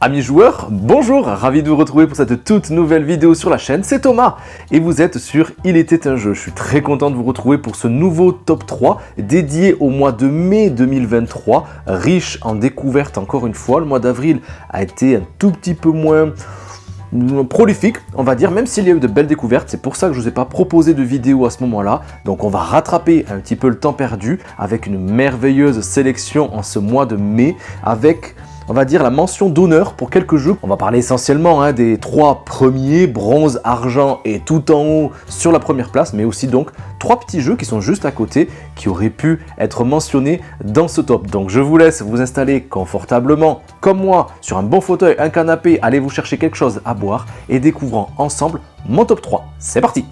Amis joueurs, bonjour, ravi de vous retrouver pour cette toute nouvelle vidéo sur la chaîne, c'est Thomas et vous êtes sur Il était un jeu. Je suis très content de vous retrouver pour ce nouveau top 3 dédié au mois de mai 2023, riche en découvertes encore une fois. Le mois d'avril a été un tout petit peu moins prolifique, on va dire, même s'il y a eu de belles découvertes. C'est pour ça que je ne vous ai pas proposé de vidéo à ce moment-là. Donc on va rattraper un petit peu le temps perdu avec une merveilleuse sélection en ce mois de mai avec, on va dire, la mention d'honneur pour quelques jeux. On va parler essentiellement des 3 premiers, bronze, argent et tout en haut sur la première place, mais aussi donc 3 petits jeux qui sont juste à côté, qui auraient pu être mentionnés dans ce top. Donc je vous laisse vous installer confortablement, comme moi, sur un bon fauteuil, un canapé, allez vous chercher quelque chose à boire et découvrons ensemble mon top 3. C'est parti!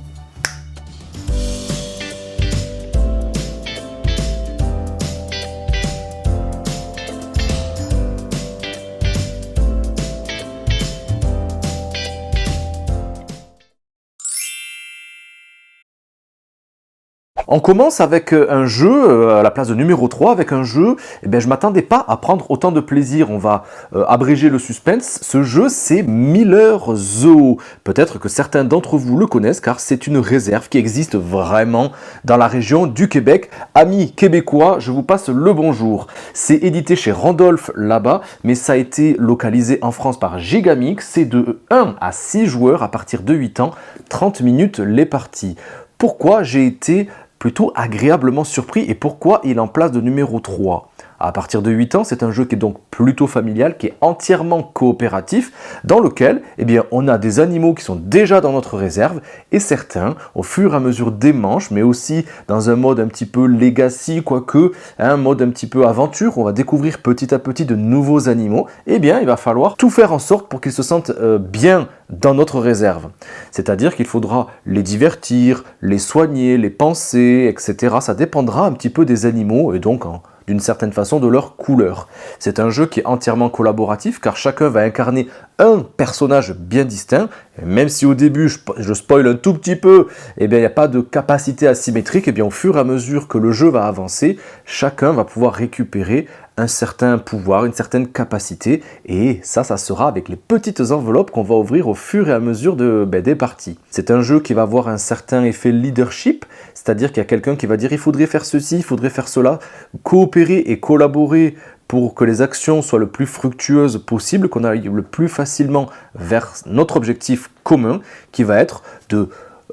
On commence avec un jeu, à la place de numéro 3, avec un jeu, je ne m'attendais pas à prendre autant de plaisir. On va abréger le suspense. Ce jeu, c'est Miller Zoo. Peut-être que certains d'entre vous le connaissent, car c'est une réserve qui existe vraiment dans la région du Québec. Amis québécois, je vous passe le bonjour. C'est édité chez Randolph là-bas, mais ça a été localisé en France par Gigamix. C'est de 1 à 6 joueurs à partir de 8 ans, 30 minutes les parties. Pourquoi j'ai été plutôt agréablement surpris et pourquoi il est en place de numéro 3. À partir de 8 ans, c'est un jeu qui est donc plutôt familial, qui est entièrement coopératif, dans lequel on a des animaux qui sont déjà dans notre réserve et certains, au fur et à mesure des manches, mais aussi dans un mode un petit peu legacy, quoique un mode un petit peu aventure, on va découvrir petit à petit de nouveaux animaux, il va falloir tout faire en sorte pour qu'ils se sentent bien dans notre réserve. C'est-à-dire qu'il faudra les divertir, les soigner, les panser, etc. Ça dépendra un petit peu des animaux et donc d'une certaine façon de leur couleur. C'est un jeu qui est entièrement collaboratif car chacun va incarner un personnage bien distinct. Et même si au début je spoil un tout petit peu, il n'y a pas de capacité asymétrique, au fur et à mesure que le jeu va avancer, chacun va pouvoir récupérer un certain pouvoir, une certaine capacité, et ça sera avec les petites enveloppes qu'on va ouvrir au fur et à mesure des parties. C'est un jeu qui va avoir un certain effet leadership, c'est-à-dire qu'il y a quelqu'un qui va dire il faudrait faire ceci, il faudrait faire cela, coopérer et collaborer pour que les actions soient le plus fructueuses possible, qu'on aille le plus facilement vers notre objectif commun, qui va être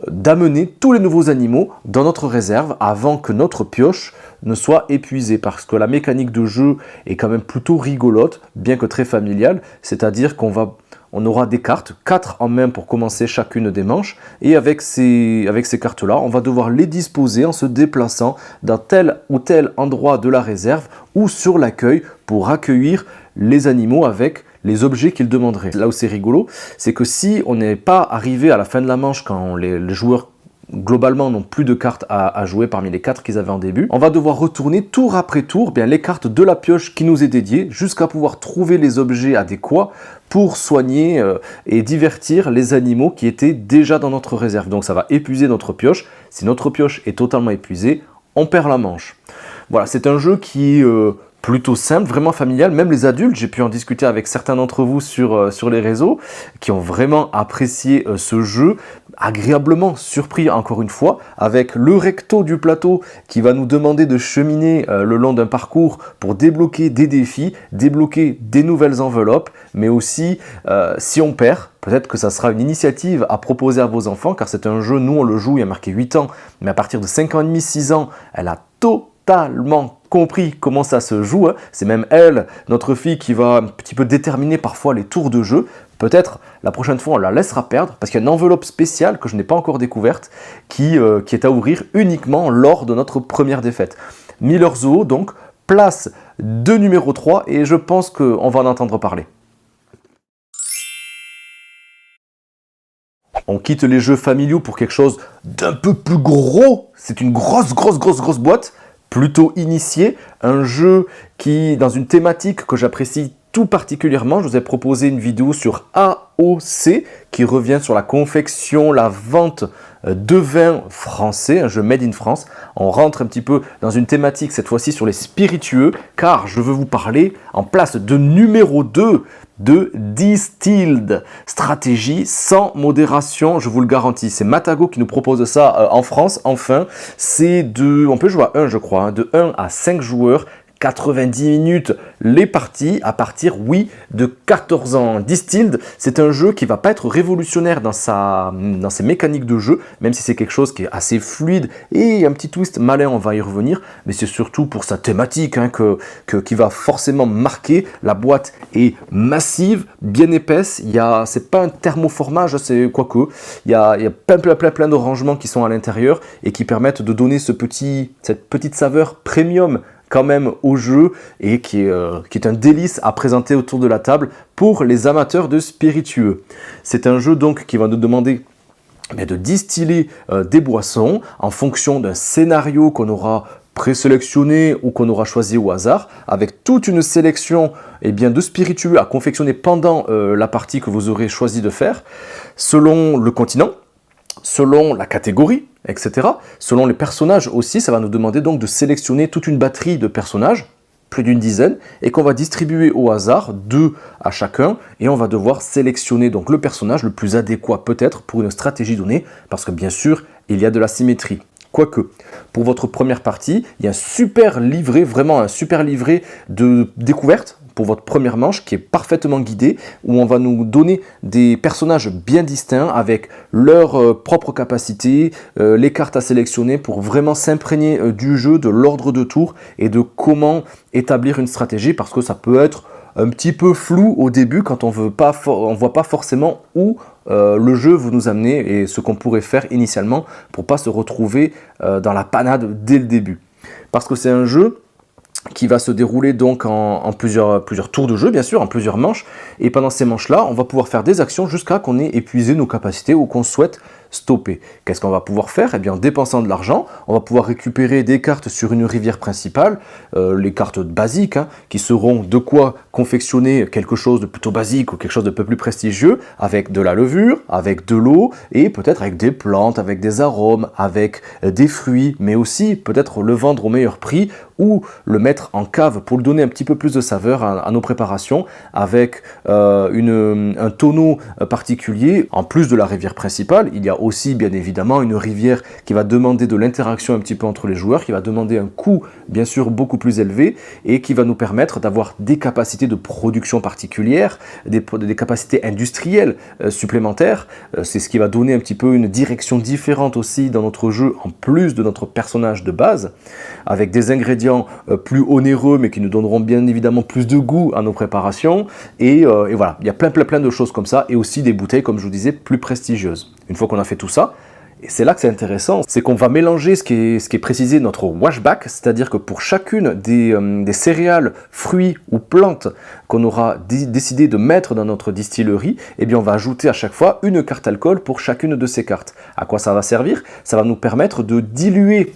d'amener tous les nouveaux animaux dans notre réserve avant que notre pioche ne soit épuisée, parce que la mécanique de jeu est quand même plutôt rigolote, bien que très familiale, c'est-à-dire qu'on aura des cartes, 4 en main pour commencer chacune des manches, et avec ces cartes-là, on va devoir les disposer en se déplaçant dans tel ou tel endroit de la réserve ou sur l'accueil pour accueillir les animaux avec les objets qu'ils demanderaient. Là où c'est rigolo, c'est que si on n'est pas arrivé à la fin de la manche quand les joueurs globalement n'ont plus de cartes à jouer parmi les 4 qu'ils avaient en début, on va devoir retourner tour après tour les cartes de la pioche qui nous est dédiée jusqu'à pouvoir trouver les objets adéquats pour soigner et divertir les animaux qui étaient déjà dans notre réserve. Donc ça va épuiser notre pioche. Si notre pioche est totalement épuisée, on perd la manche. Voilà, c'est un jeu qui est plutôt simple, vraiment familial. Même les adultes, j'ai pu en discuter avec certains d'entre vous sur les réseaux, qui ont vraiment apprécié ce jeu, agréablement surpris encore une fois, avec le recto du plateau qui va nous demander de cheminer le long d'un parcours pour débloquer des défis, débloquer des nouvelles enveloppes, mais aussi, si on perd, peut-être que ça sera une initiative à proposer à vos enfants, car c'est un jeu, nous on le joue, il y a marqué 8 ans, mais à partir de 5 ans et demi, 6 ans, elle a totalement compris comment ça se joue. C'est même elle, notre fille, qui va un petit peu déterminer parfois les tours de jeu. Peut-être la prochaine fois on la laissera perdre parce qu'il y a une enveloppe spéciale que je n'ai pas encore découverte qui est à ouvrir uniquement lors de notre première défaite. Miller Zoo, donc place de numéro 3 et je pense qu'on va en entendre parler. On quitte les jeux familiaux pour quelque chose d'un peu plus gros. C'est une grosse boîte, plutôt initiée. Un jeu qui, dans une thématique que j'apprécie tout particulièrement, je vous ai proposé une vidéo sur AOC qui revient sur la confection, la vente de vins français, un jeu made in France. On rentre un petit peu dans une thématique cette fois-ci sur les spiritueux car je veux vous parler en place de numéro 2 de Distilled. Stratégie sans modération, je vous le garantis. C'est Matagot qui nous propose ça en France, enfin. On peut jouer à 1, je crois, hein, de 1 à 5 joueurs. 90 minutes les parties à partir, oui, de 14 ans. Distilled, c'est un jeu qui va pas être révolutionnaire dans ses mécaniques de jeu, même si c'est quelque chose qui est assez fluide et un petit twist malin, on va y revenir, mais c'est surtout pour sa thématique hein, qui va forcément marquer. La boîte est massive, bien épaisse, c'est pas un thermoformage, c'est quoique, il y a plein de rangements qui sont à l'intérieur et qui permettent de donner cette petite saveur premium quand même au jeu et qui est un délice à présenter autour de la table pour les amateurs de spiritueux. C'est un jeu donc qui va nous demander de distiller des boissons en fonction d'un scénario qu'on aura présélectionné ou qu'on aura choisi au hasard, avec toute une sélection de spiritueux à confectionner pendant la partie que vous aurez choisi de faire, selon le continent, selon la catégorie, etc. Selon les personnages aussi, ça va nous demander donc de sélectionner toute une batterie de personnages, plus d'une dizaine, et qu'on va distribuer au hasard, 2 à chacun, et on va devoir sélectionner donc le personnage le plus adéquat peut-être pour une stratégie donnée, parce que bien sûr, il y a de la symétrie. Quoique, pour votre première partie, il y a vraiment un super livret de découverte pour votre première manche qui est parfaitement guidé, où on va nous donner des personnages bien distincts avec leurs propres capacités, les cartes à sélectionner pour vraiment s'imprégner du jeu, de l'ordre de tour et de comment établir une stratégie, parce que ça peut être un petit peu flou au début quand on voit pas forcément où le jeu veut nous amener et ce qu'on pourrait faire initialement pour pas se retrouver dans la panade dès le début. Parce que c'est un jeu qui va se dérouler donc en plusieurs tours de jeu, bien sûr, en plusieurs manches. Et pendant ces manches-là, on va pouvoir faire des actions jusqu'à qu'on ait épuisé nos capacités ou qu'on souhaite stopper. Qu'est-ce qu'on va pouvoir faire? Eh bien, en dépensant de l'argent, on va pouvoir récupérer des cartes sur une rivière principale, les cartes basiques, hein, qui seront de quoi confectionner quelque chose de plutôt basique ou quelque chose de peu plus prestigieux, avec de la levure, avec de l'eau, et peut-être avec des plantes, avec des arômes, avec des fruits, mais aussi peut-être le vendre au meilleur prix, ou le mettre en cave pour lui donner un petit peu plus de saveur à nos préparations, avec un tonneau particulier. En plus de la rivière principale, il y a aussi bien évidemment une rivière qui va demander de l'interaction un petit peu entre les joueurs, qui va demander un coût bien sûr beaucoup plus élevé et qui va nous permettre d'avoir des capacités de production particulières, des capacités industrielles supplémentaires. C'est ce qui va donner un petit peu une direction différente aussi dans notre jeu, en plus de notre personnage de base, avec des ingrédients plus onéreux mais qui nous donneront bien évidemment plus de goût à nos préparations. Et voilà, il y a plein de choses comme ça, et aussi des bouteilles, comme je vous disais, plus prestigieuses. Une fois qu'on a fait tout ça, et c'est là que c'est intéressant, c'est qu'on va mélanger ce qui est précisé notre washback, c'est-à-dire que pour chacune des céréales, fruits ou plantes qu'on aura décidé de mettre dans notre distillerie, eh bien on va ajouter à chaque fois une carte alcool pour chacune de ces cartes. À quoi ça va servir? Ça va nous permettre de diluer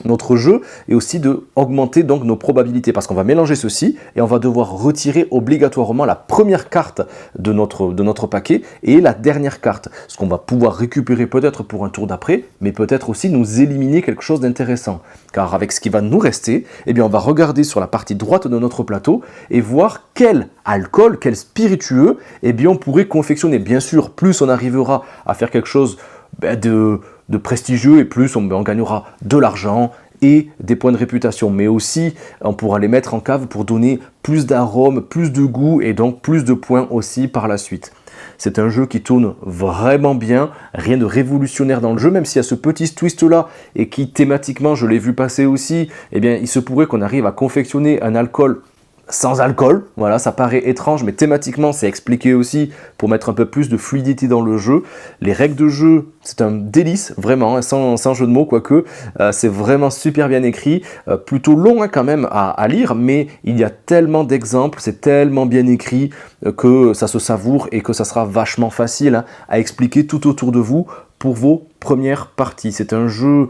notre jeu et aussi de augmenter donc nos probabilités, parce qu'on va mélanger ceci et on va devoir retirer obligatoirement la première carte de notre paquet et la dernière carte, ce qu'on va pouvoir récupérer peut-être pour un tour d'après, mais peut-être aussi nous éliminer quelque chose d'intéressant, car avec ce qui va nous rester, eh bien on va regarder sur la partie droite de notre plateau et voir quel alcool, quel spiritueux eh bien on pourrait confectionner. Bien sûr, plus on arrivera à faire quelque chose de prestigieux, et plus on gagnera de l'argent et des points de réputation, mais aussi on pourra les mettre en cave pour donner plus d'arômes, plus de goût et donc plus de points aussi par la suite. C'est un jeu qui tourne vraiment bien, rien de révolutionnaire dans le jeu, même s'il y a ce petit twist là et qui thématiquement, je l'ai vu passer aussi, eh bien il se pourrait qu'on arrive à confectionner un alcool sans alcool. Voilà, ça paraît étrange, mais thématiquement, c'est expliqué aussi pour mettre un peu plus de fluidité dans le jeu. Les règles de jeu, c'est un délice, vraiment, hein, sans jeu de mots, quoique. C'est vraiment super bien écrit, plutôt long hein, quand même à lire, mais il y a tellement d'exemples, c'est tellement bien écrit que ça se savoure et que ça sera vachement facile hein, à expliquer tout autour de vous pour vos premières parties. C'est un jeu,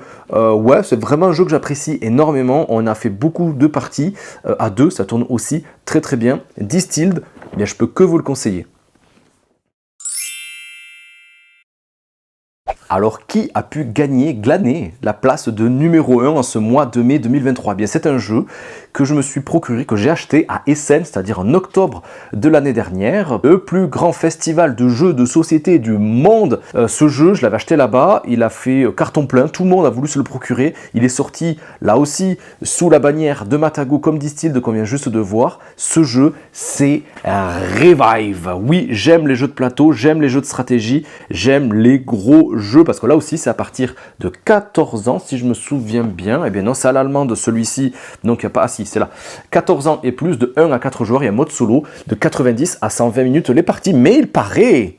c'est vraiment un jeu que j'apprécie énormément. On a fait beaucoup de parties à deux, ça tourne aussi très bien. Distilled, eh bien, je peux que vous le conseiller. Alors, qui a pu glaner la place de numéro 1 en ce mois de mai 2023? Bien, c'est un jeu que je me suis procuré, que j'ai acheté à Essen, c'est-à-dire en octobre de l'année dernière. Le plus grand festival de jeux de société du monde. Ce jeu, je l'avais acheté là-bas, il a fait carton plein, tout le monde a voulu se le procurer. Il est sorti, là aussi, sous la bannière de Matago, comme disent-ils, qu'on vient juste de voir. Ce jeu, c'est Revive. Oui, j'aime les jeux de plateau, j'aime les jeux de stratégie, j'aime les gros jeux, parce que là aussi, c'est à partir de 14 ans, si je me souviens bien. Eh bien non, c'est à l'allemande, celui-ci, donc il n'y a pas... Ah si, c'est là. 14 ans et plus, de 1 à 4 joueurs, il y a un mode solo de 90 à 120 minutes les parties. Mais il paraît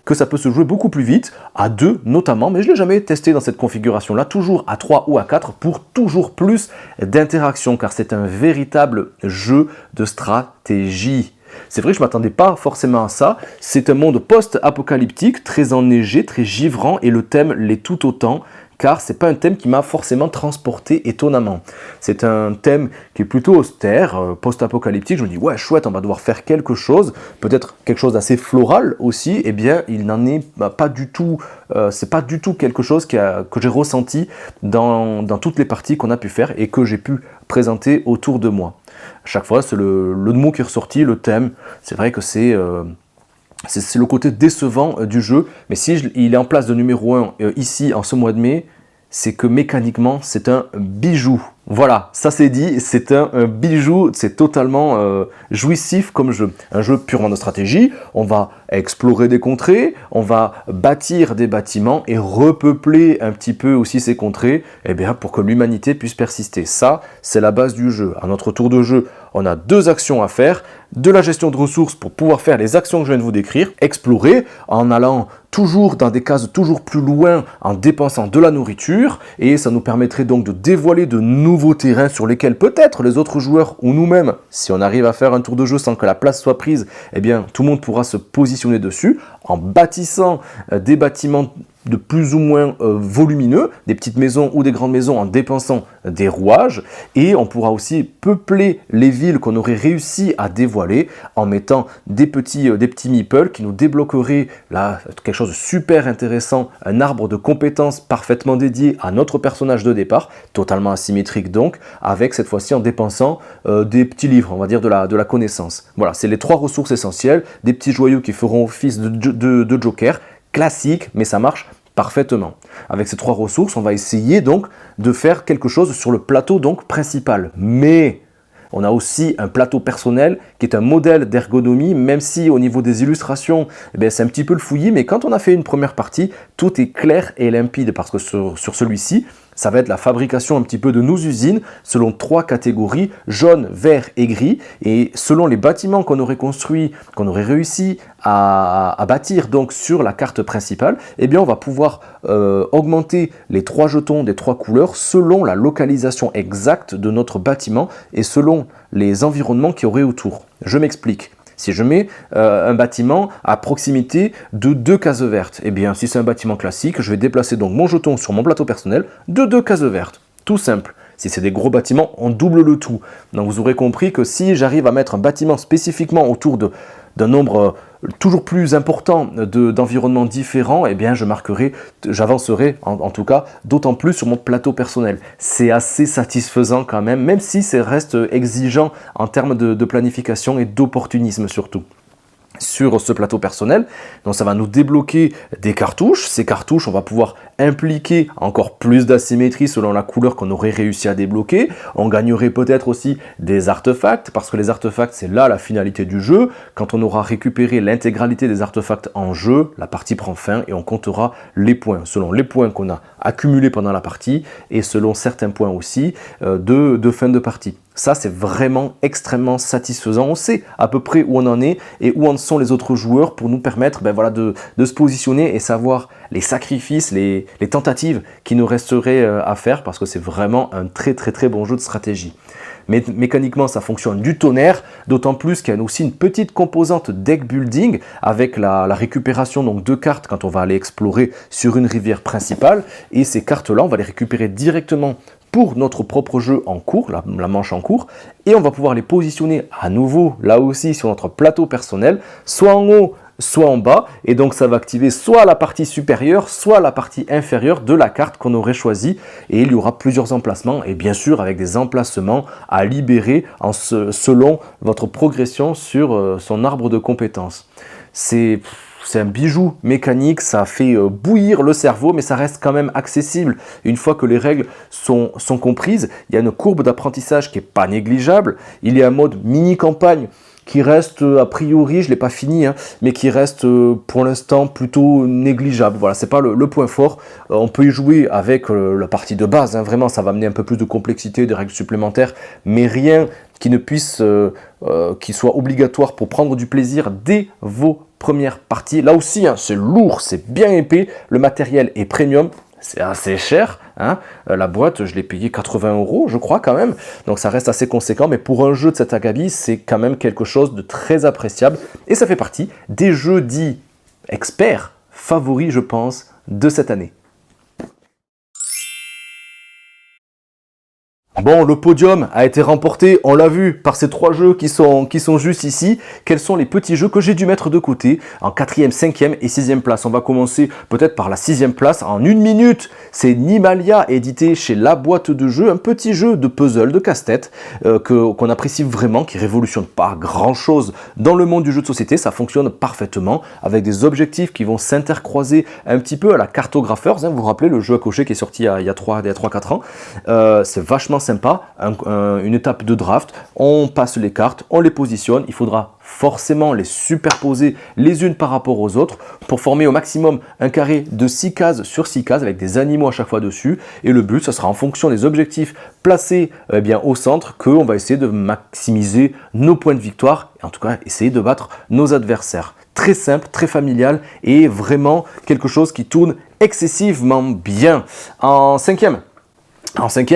que ça peut se jouer beaucoup plus vite, à 2 notamment, mais je ne l'ai jamais testé dans cette configuration-là, toujours à 3 ou à 4 pour toujours plus d'interaction, car c'est un véritable jeu de stratégie. C'est vrai que je ne m'attendais pas forcément à ça, c'est un monde post-apocalyptique, très enneigé, très givrant, et le thème l'est tout autant, car c'est pas un thème qui m'a forcément transporté étonnamment. C'est un thème qui est plutôt austère, post-apocalyptique. Je me dis, ouais, chouette, on va devoir faire quelque chose, peut-être quelque chose d'assez floral aussi. Eh bien, il n'en est pas du tout, c'est pas du tout quelque chose que j'ai ressenti dans toutes les parties qu'on a pu faire et que j'ai pu présenter autour de moi. À chaque fois, c'est le mot qui est ressorti, le thème. C'est vrai que c'est le côté décevant du jeu, mais si il est en place de numéro 1 ici en ce mois de mai, c'est que mécaniquement c'est un bijou. Voilà, ça c'est dit, c'est un bijou, c'est totalement jouissif comme jeu. Un jeu purement de stratégie, on va explorer des contrées, on va bâtir des bâtiments et repeupler un petit peu aussi ces contrées, eh bien, pour que l'humanité puisse persister. Ça, c'est la base du jeu. À notre tour de jeu, on a 2 actions à faire, de la gestion de ressources pour pouvoir faire les actions que je viens de vous décrire, explorer en allant toujours dans des cases toujours plus loin, en dépensant de la nourriture, et ça nous permettrait donc de dévoiler de nouveaux terrains sur lesquels peut-être les autres joueurs ou nous-mêmes, si on arrive à faire un tour de jeu sans que la place soit prise, eh bien tout le monde pourra se positionner dessus en bâtissant des bâtiments de plus ou moins volumineux, des petites maisons ou des grandes maisons en dépensant des rouages, et on pourra aussi peupler les villes qu'on aurait réussi à dévoiler en mettant des petits meeples qui nous débloqueraient là quelque chose de super intéressant, un arbre de compétences parfaitement dédié à notre personnage de départ, totalement asymétrique donc, avec cette fois-ci en dépensant des petits livres, on va dire de la connaissance. Voilà, c'est les 3 ressources essentielles, des petits joyaux qui feront office de joker, classique, mais ça marche parfaitement. Avec ces 3 ressources, on va essayer donc de faire quelque chose sur le plateau donc principal. Mais on a aussi un plateau personnel qui est un modèle d'ergonomie, même si au niveau des illustrations, eh c'est un petit peu le fouillis, mais quand on a fait une première partie, tout est clair et limpide parce que sur celui-ci, ça va être la fabrication un petit peu de nos usines selon 3 catégories, jaune, vert et gris. Et selon les bâtiments qu'on aurait construits, qu'on aurait réussi à bâtir donc sur la carte principale, eh bien on va pouvoir augmenter les 3 jetons des 3 couleurs selon la localisation exacte de notre bâtiment et selon les environnements qu'il y aurait autour. Je m'explique. Si je mets un bâtiment à proximité de 2 cases vertes, eh bien si c'est un bâtiment classique, je vais déplacer donc mon jeton sur mon plateau personnel de 2 cases vertes. Tout simple. Si c'est des gros bâtiments, on double le tout. Donc vous aurez compris que si j'arrive à mettre un bâtiment spécifiquement autour d'un nombre toujours plus important d'environnements différents, eh bien j'avancerai en tout cas d'autant plus sur mon plateau personnel. C'est assez satisfaisant quand même si ça reste exigeant en termes de planification et d'opportunisme surtout. Sur ce plateau personnel, donc ça va nous débloquer des cartouches. Ces cartouches, on va pouvoir impliquer encore plus d'asymétrie selon la couleur qu'on aurait réussi à débloquer. On gagnerait peut-être aussi des artefacts, parce que les artefacts, c'est là la finalité du jeu. Quand on aura récupéré l'intégralité des artefacts en jeu, la partie prend fin et on comptera les points, selon les points qu'on a accumulés pendant la partie et selon certains points aussi de fin de partie. Ça, c'est vraiment extrêmement satisfaisant. On sait à peu près où on en est et où en sont les autres joueurs pour nous permettre de se positionner et savoir les sacrifices, les tentatives qui nous resteraient à faire parce que c'est vraiment un très très très bon jeu de stratégie. Mais mécaniquement, ça fonctionne du tonnerre, d'autant plus qu'il y a aussi une petite composante deck building avec la récupération donc, de cartes quand on va aller explorer sur une rivière principale. Et ces cartes-là, on va les récupérer directement pour notre propre jeu en cours, la manche en cours, et on va pouvoir les positionner à nouveau, là aussi, sur notre plateau personnel, soit en haut soit en bas, et donc ça va activer soit la partie supérieure, soit la partie inférieure de la carte qu'on aurait choisie, et il y aura plusieurs emplacements, et bien sûr avec des emplacements à libérer selon votre progression sur son arbre de compétences. C'est un bijou mécanique, ça fait bouillir le cerveau, mais ça reste quand même accessible. Une fois que les règles sont comprises, il y a une courbe d'apprentissage qui n'est pas négligeable, il y a un mode mini-campagne qui reste a priori, je ne l'ai pas fini, hein, mais qui reste pour l'instant plutôt négligeable. Voilà, c'est pas le point fort. On peut y jouer avec la partie de base, hein, vraiment, ça va amener un peu plus de complexité, des règles supplémentaires, mais rien qui ne puisse, qui soit obligatoire pour prendre du plaisir dès vos premières parties. Là aussi, hein, c'est lourd, c'est bien épais, le matériel est premium. C'est assez cher, hein. La boîte, je l'ai payé 80 €, je crois quand même. Donc ça reste assez conséquent, mais pour un jeu de cet acabit, c'est quand même quelque chose de très appréciable. Et ça fait partie des jeux dits experts favoris, je pense, de cette année. Bon, le podium a été remporté, on l'a vu, par ces 3 jeux qui sont juste ici. Quels sont les petits jeux que j'ai dû mettre de côté en 4e, 5e et 6e place? On va commencer peut-être par la 6e place en 1 minute. C'est Nimalia, édité chez La Boîte de Jeux, un petit jeu de puzzle, de casse-tête, qu'on apprécie vraiment, qui révolutionne pas grand-chose dans le monde du jeu de société. Ça fonctionne parfaitement avec des objectifs qui vont s'intercroiser un petit peu à la Cartographers. Hein, vous vous rappelez le jeu à cocher qui est sorti il y a 3-4 ans. C'est vachement sympa, une étape de draft, on passe les cartes, on les positionne, il faudra forcément les superposer les unes par rapport aux autres pour former au maximum un carré de 6 cases sur 6 cases avec des animaux à chaque fois dessus, et le but, ça sera en fonction des objectifs placés bien, au centre qu'on va essayer de maximiser nos points de victoire, et en tout cas essayer de battre nos adversaires. Très simple, très familial et vraiment quelque chose qui tourne excessivement bien. En 5e,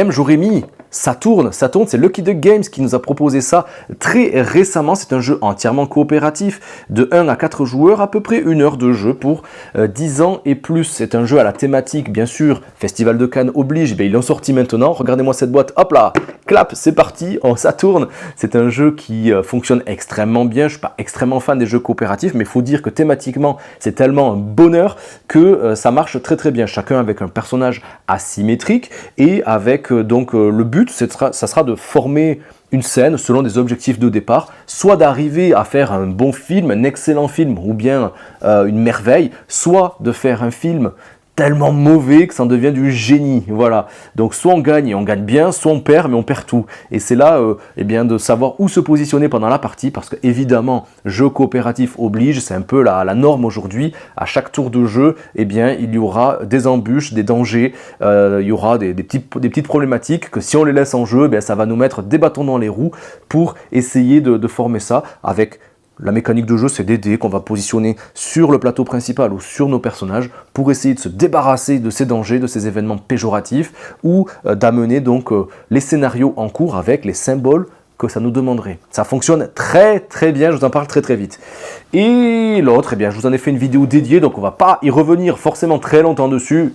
j'aurais mis Saturn, c'est Lucky Duck Games qui nous a proposé ça très récemment. C'est un jeu entièrement coopératif de 1 à 4 joueurs, à peu près 1 heure de jeu pour 10 ans et plus. C'est un jeu à la thématique, bien sûr, Festival de Cannes oblige, ils l'ont sorti maintenant. Regardez-moi cette boîte, hop là, clap, c'est parti, Saturn. C'est un jeu qui fonctionne extrêmement bien. Je ne suis pas extrêmement fan des jeux coopératifs, mais il faut dire que thématiquement, c'est tellement un bonheur que ça marche très très bien. Chacun avec un personnage asymétrique et avec donc le but, ça sera de former une scène selon des objectifs de départ, soit d'arriver à faire un bon film, un excellent film, ou bien une merveille, soit de faire un film tellement mauvais que ça en devient du génie. Voilà. Donc soit on gagne et on gagne bien, soit on perd mais on perd tout. Et c'est là eh bien, de savoir où se positionner pendant la partie, parce que évidemment, jeu coopératif oblige, c'est un peu la norme aujourd'hui. À chaque tour de jeu, eh bien, il y aura des embûches, des dangers, il y aura des petites problématiques que si on les laisse en jeu, eh bien, ça va nous mettre des bâtons dans les roues pour essayer de former ça avec la mécanique de jeu, c'est des dés qu'on va positionner sur le plateau principal ou sur nos personnages pour essayer de se débarrasser de ces dangers, de ces événements péjoratifs ou d'amener donc les scénarios en cours avec les symboles que ça nous demanderait. Ça fonctionne très très bien, je vous en parle très très vite. Et l'autre, eh bien, je vous en ai fait une vidéo dédiée, donc on va pas y revenir forcément très longtemps dessus.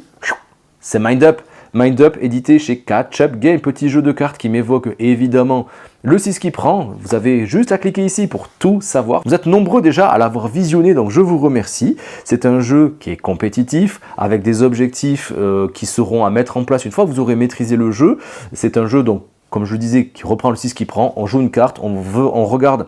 C'est Mind Up. Mind Up, édité chez Catch Up Game, petit jeu de cartes qui m'évoque évidemment le 6 qui prend. Vous avez juste à cliquer ici pour tout savoir. Vous êtes nombreux déjà à l'avoir visionné, donc je vous remercie. C'est un jeu qui est compétitif, avec des objectifs qui seront à mettre en place une fois que vous aurez maîtrisé le jeu. C'est un jeu, donc, comme je le disais, qui reprend le 6 qui prend. On joue une carte, on regarde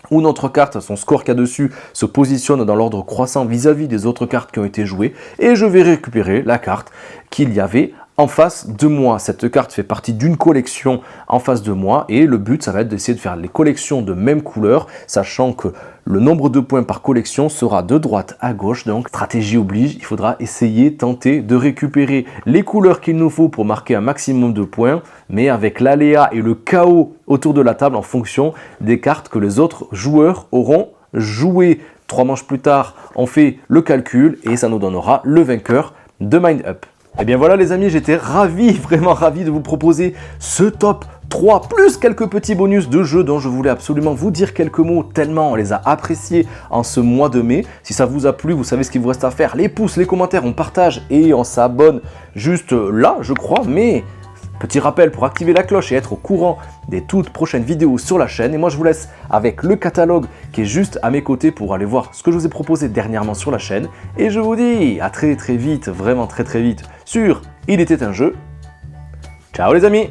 où notre carte, son score qu'il y a dessus, se positionne dans l'ordre croissant vis-à-vis des autres cartes qui ont été jouées, et je vais récupérer la carte qu'il y avait en face de moi. Cette carte fait partie d'une collection en face de moi, et le but, ça va être d'essayer de faire les collections de même couleur, sachant que le nombre de points par collection sera de droite à gauche, donc stratégie oblige, il faudra essayer, tenter de récupérer les couleurs qu'il nous faut pour marquer un maximum de points, mais avec l'aléa et le chaos autour de la table en fonction des cartes que les autres joueurs auront jouées. 3 manches plus tard, on fait le calcul et ça nous donnera le vainqueur de Mind Up. Et bien voilà les amis, j'étais ravi, vraiment ravi de vous proposer ce top 3, plus quelques petits bonus de jeux dont je voulais absolument vous dire quelques mots, tellement on les a appréciés en ce mois de mai. Si ça vous a plu, vous savez ce qu'il vous reste à faire, les pouces, les commentaires, on partage et on s'abonne juste là, je crois, mais Petit rappel pour activer la cloche et être au courant des toutes prochaines vidéos sur la chaîne. Et moi je vous laisse avec le catalogue qui est juste à mes côtés pour aller voir ce que je vous ai proposé dernièrement sur la chaîne. Et je vous dis à très vite, vraiment très vite sur Il était un jeu. Ciao les amis!